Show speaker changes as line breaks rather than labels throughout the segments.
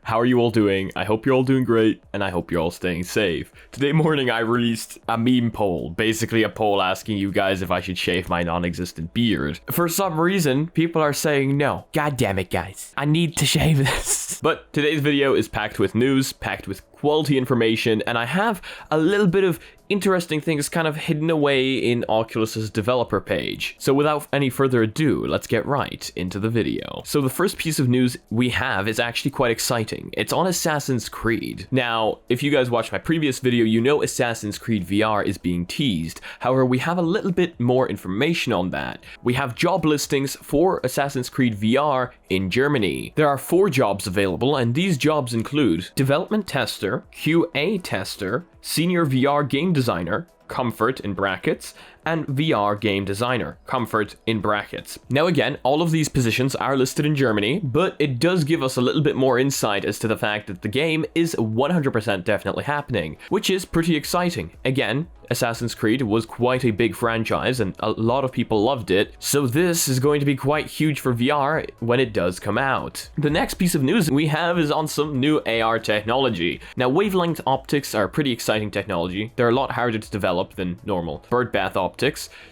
How are you all doing? I hope you're all doing great, and I hope you're all staying safe. Today morning, I released a meme poll, basically a poll asking you guys if I should shave my non-existent beard. For some reason, people are saying no. God damn it, guys. I need to shave this. But today's video is packed with news, packed with quality information, and I have a little bit of interesting things kind of hidden away in Oculus's developer page. So without any further ado, let's get right into the video. So the first piece of news we have is actually quite exciting. It's on Assassin's Creed. Now, if you guys watched my previous video, you know Assassin's Creed VR is being teased. However, we have a little bit more information on that. We have job listings for Assassin's Creed VR in Germany. There are 4 jobs available, and these jobs include development tester, QA tester, senior VR game designer, comfort in brackets, and VR game designer, comfort in brackets. Now again, all of these positions are listed in Germany, but it does give us a little bit more insight as to the fact that the game is 100% definitely happening, which is pretty exciting. Again, Assassin's Creed was quite a big franchise and a lot of people loved it, so this is going to be quite huge for VR when it does come out. The next piece of news we have is on some new AR technology. Now, wavelength optics are pretty exciting technology. They're a lot harder to develop than normal birdbath optics,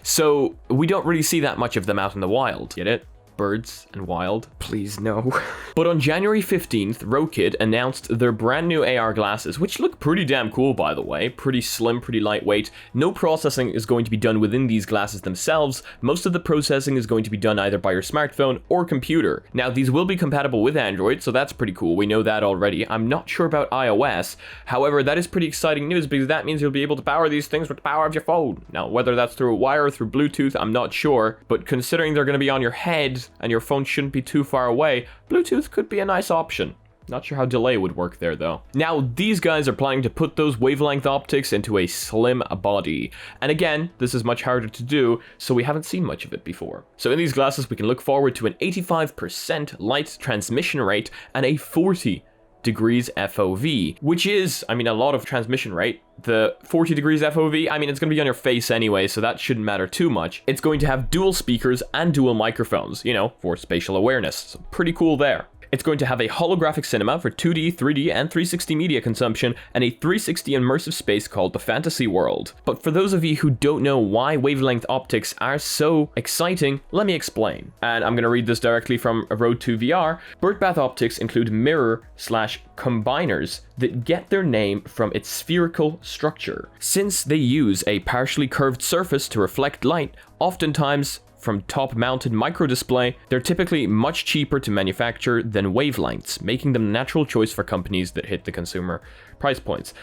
so we don't really see that much of them out in the wild. Get it? Birds and wild? Please no. But on January 15th, Rokid announced their brand new AR glasses, which look pretty damn cool, by the way. Pretty slim, pretty lightweight. No processing is going to be done within these glasses themselves. Most of the processing is going to be done either by your smartphone or computer. Now, these will be compatible with Android, so that's pretty cool. We know that already. I'm not sure about iOS. However, that is pretty exciting news because that means you'll be able to power these things with the power of your phone. Now, whether that's through a wire or through Bluetooth, I'm not sure. But considering they're going to be on your head, and your phone shouldn't be too far away, Bluetooth could be a nice option. Not sure how delay would work there though. Now, these guys are planning to put those wavelength optics into a slim body. And again, this is much harder to do, so we haven't seen much of it before. So in these glasses, we can look forward to an 85% light transmission rate and a 40 degrees FOV, which is, a lot of transmission rate. The 40 degrees FOV, it's going to be on your face anyway, so that shouldn't matter too much. It's going to have dual speakers and dual microphones, for spatial awareness. So pretty cool there. It's going to have a holographic cinema for 2D, 3D, and 360 media consumption, and a 360 immersive space called the Fantasy World. But for those of you who don't know why wavelength optics are so exciting, let me explain. And I'm going to read this directly from Road to VR. Birdbath optics include mirror/combiners that get their name from its spherical structure. Since they use a partially curved surface to reflect light, oftentimes from top-mounted microdisplay, they're typically much cheaper to manufacture than wavelengths, making them a natural choice for companies that hit the consumer price points.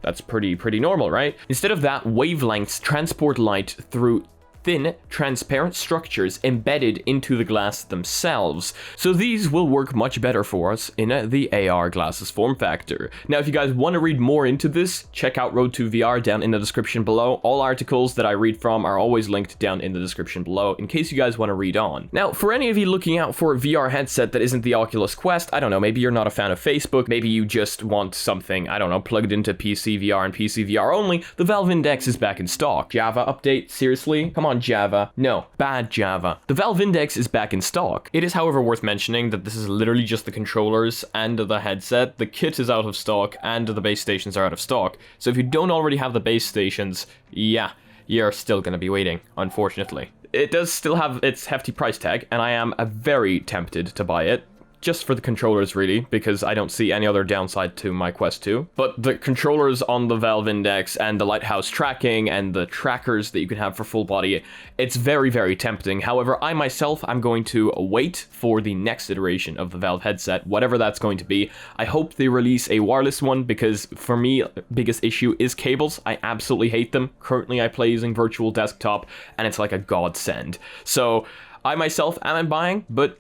That's pretty normal, right? Instead of that, wavelengths transport light through thin, transparent structures embedded into the glass themselves. So these will work much better for us in the AR glasses form factor. Now, if you guys want to read more into this, check out Road to VR down in the description below. All articles that I read from are always linked down in the description below in case you guys want to read on. Now, for any of you looking out for a VR headset that isn't the Oculus Quest, I don't know, maybe you're not a fan of Facebook, maybe you just want something, plugged into PC VR and PC VR only, the Valve Index is back in stock. Java update? Seriously? Come on, Java. No, bad Java. The Valve Index is back in stock. It is, however, worth mentioning that this is literally just the controllers and the headset. The kit is out of stock and the base stations are out of stock. So if you don't already have the base stations, yeah, you're still gonna be waiting, unfortunately. It does still have its hefty price tag, and I am very tempted to buy it. Just for the controllers, really, because I don't see any other downside to my Quest 2. But the controllers on the Valve Index and the Lighthouse tracking and the trackers that you can have for full body, it's very tempting. However, I myself am going to wait for the next iteration of the Valve headset, whatever that's going to be. I hope they release a wireless one because for me, biggest issue is cables. I absolutely hate them. Currently, I play using Virtual Desktop and it's like a godsend. So I myself am buying, but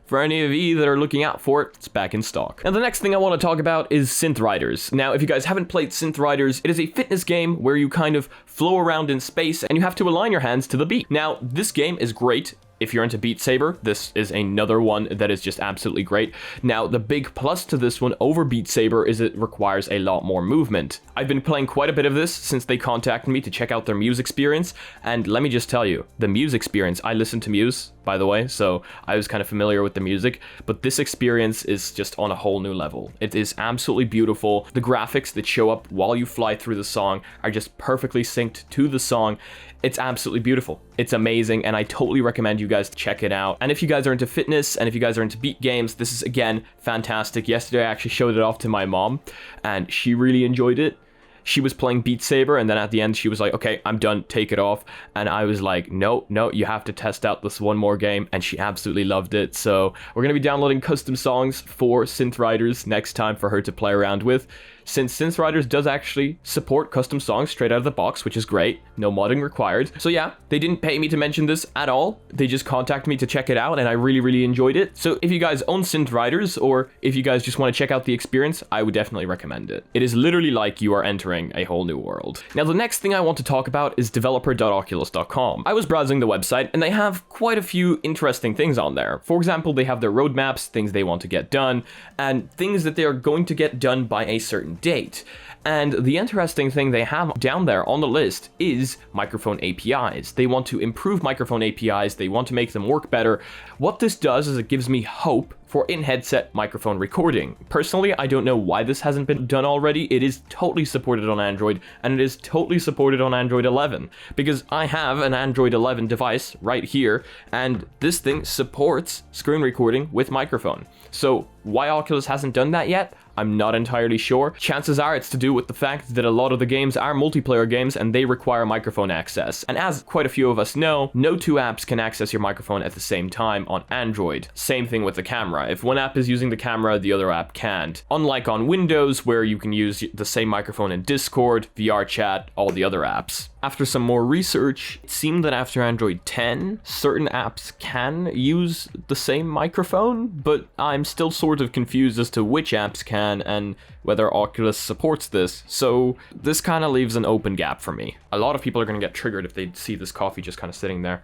for any of you that are looking out for it, it's back in stock. Now, the next thing I want to talk about is Synth Riders. Now, if you guys haven't played Synth Riders, it is a fitness game where you kind of flow around in space and you have to align your hands to the beat. Now, this game is great If you're into Beat Saber, this is another one that is just absolutely great. Now, the big plus to this one over Beat Saber is it requires a lot more movement. I've been playing quite a bit of this since they contacted me to check out their Muse experience, and let me just tell you, the Muse experience, I listened to Muse, by the way, so I was kind of familiar with the music, but this experience is just on a whole new level. It is absolutely beautiful. The graphics that show up while you fly through the song are just perfectly synced to the song. It's absolutely beautiful. It's amazing, and I totally recommend you guys check it out. And if you guys are into fitness, and if you guys are into beat games, this is, again, fantastic. Yesterday, I actually showed it off to my mom, and she really enjoyed it. She was playing Beat Saber, and then at the end, she was like, okay, I'm done, take it off. And I was like, no, you have to test out this one more game, and she absolutely loved it. So we're going to be downloading custom songs for Synth Riders next time for her to play around with. Since Synth Riders does actually support custom songs straight out of the box, which is great, no modding required. So yeah, they didn't pay me to mention this at all. They just contacted me to check it out, and I really enjoyed it. So if you guys own Synth Riders, or if you guys just want to check out the experience, I would definitely recommend it. It is literally like you are entering a whole new world. Now, the next thing I want to talk about is developer.oculus.com. I was browsing the website, and they have quite a few interesting things on there. For example, they have their roadmaps, things they want to get done, and things that they are going to get done by a certain date. And the interesting thing they have down there on the list is microphone APIs. They want to improve microphone APIs. They want to make them work better. What this does is it gives me hope for in-headset microphone recording. Personally, I don't know why this hasn't been done already. It is totally supported on Android, and it is totally supported on Android 11, because I have an Android 11 device right here, and this thing supports screen recording with microphone. So why Oculus hasn't done that yet? I'm not entirely sure. Chances are it's to do with the fact that a lot of the games are multiplayer games and they require microphone access. And as quite a few of us know, no two apps can access your microphone at the same time on Android. Same thing with the camera. If one app is using the camera, the other app can't. Unlike on Windows, where you can use the same microphone in Discord, VR chat, all the other apps. After some more research, it seemed that after Android 10, certain apps can use the same microphone, but I'm still sort of confused as to which apps can and whether Oculus supports this, so this kind of leaves an open gap for me. A lot of people are going to get triggered if they see this coffee just kind of sitting there,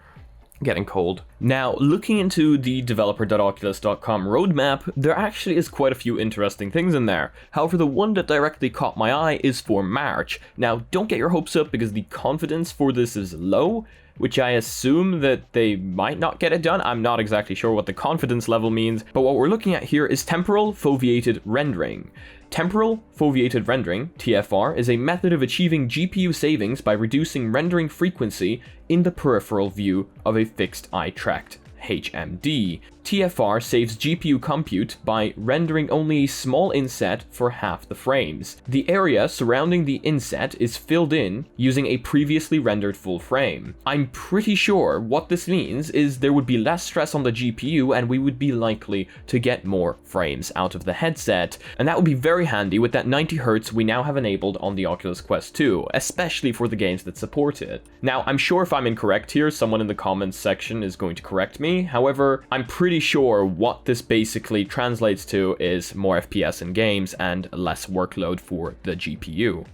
getting cold. Now, looking into the developer.oculus.com roadmap, there actually is quite a few interesting things in there. However, the one that directly caught my eye is for March. Now, don't get your hopes up because the confidence for this is low, which I assume that they might not get it done. I'm not exactly sure what the confidence level means, but what we're looking at here is temporal foveated rendering. Temporal foveated rendering, TFR, is a method of achieving GPU savings by reducing rendering frequency in the peripheral view of a fixed eye tract, HMD. TFR saves GPU compute by rendering only a small inset for half the frames. The area surrounding the inset is filled in using a previously rendered full frame. I'm pretty sure what this means is there would be less stress on the GPU and we would be likely to get more frames out of the headset. And that would be very handy with that 90 Hz we now have enabled on the Oculus Quest 2, especially for the games that support it. Now, I'm sure if I'm incorrect here, someone in the comments section is going to correct me. However, I'm pretty sure what this basically translates to is more FPS in games and less workload for the GPU.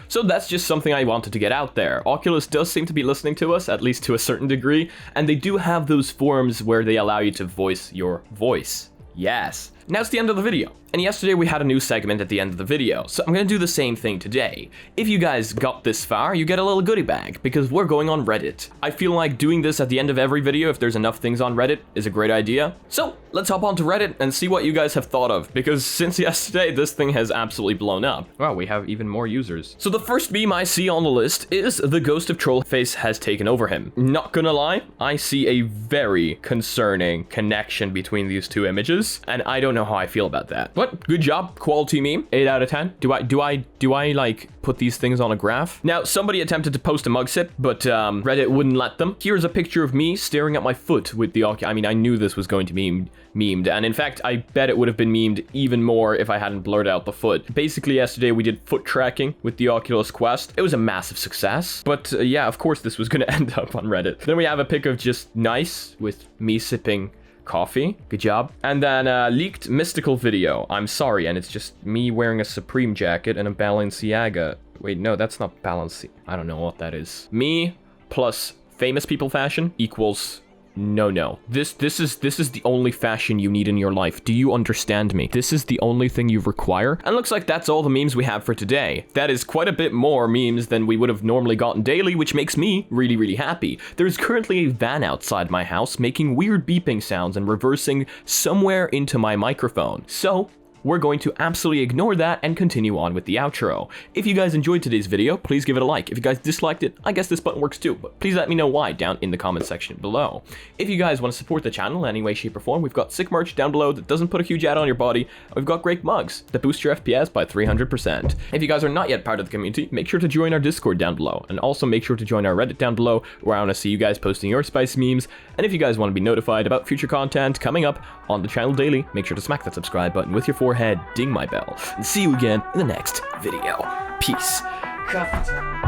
So that's just something I wanted to get out there. Oculus does seem to be listening to us, at least to a certain degree, and they do have those forums where they allow you to voice your voice. Yes. Now it's the end of the video. And yesterday we had a new segment at the end of the video, so I'm gonna do the same thing today. If you guys got this far, you get a little goodie bag, because we're going on Reddit. I feel like doing this at the end of every video, if there's enough things on Reddit, is a great idea. So let's hop onto Reddit and see what you guys have thought of, because since yesterday, this thing has absolutely blown up. Wow, we have even more users. So the first meme I see on the list is the ghost of Trollface has taken over him. Not gonna lie, I see a very concerning connection between these two images, and I don't know how I feel about that. But good job, quality meme, 8 out of 10. Do I like put these things on a graph? Now, somebody attempted to post a mug sip, but Reddit wouldn't let them. Here's a picture of me staring at my foot with the I mean, I knew this was going to be memed, and in fact, I bet it would have been memed even more if I hadn't blurred out the foot. Basically, yesterday we did foot tracking with the Oculus Quest. It was a massive success, but yeah, of course this was gonna end up on Reddit. Then we have a pic of just nice with me sipping coffee. Good job. And then leaked Mysticle video. I'm sorry, and it's just me wearing a Supreme jacket and a Balenciaga. Wait, no, that's not Balenciaga. I don't know what that is. Me plus famous people fashion equals no. This is the only fashion you need in your life. Do you understand me? This is the only thing you require. And looks like that's all the memes we have for today. That is quite a bit more memes than we would have normally gotten daily, which makes me really happy. There's currently a van outside my house making weird beeping sounds and reversing somewhere into my microphone. So we're going to absolutely ignore that and continue on with the outro. If you guys enjoyed today's video, please give it a like. If you guys disliked it, I guess this button works too, but please let me know why down in the comment section below. If you guys want to support the channel in any way, shape, or form, we've got sick merch down below that doesn't put a huge ad on your body. We've got great mugs that boost your FPS by 300%. If you guys are not yet part of the community, make sure to join our Discord down below, and also make sure to join our Reddit down below, where I want to see you guys posting your spice memes. And if you guys want to be notified about future content coming up on the channel daily, make sure to smack that subscribe button with your forehead, ding my bell, and see you again in the next video. Peace. Coffee time.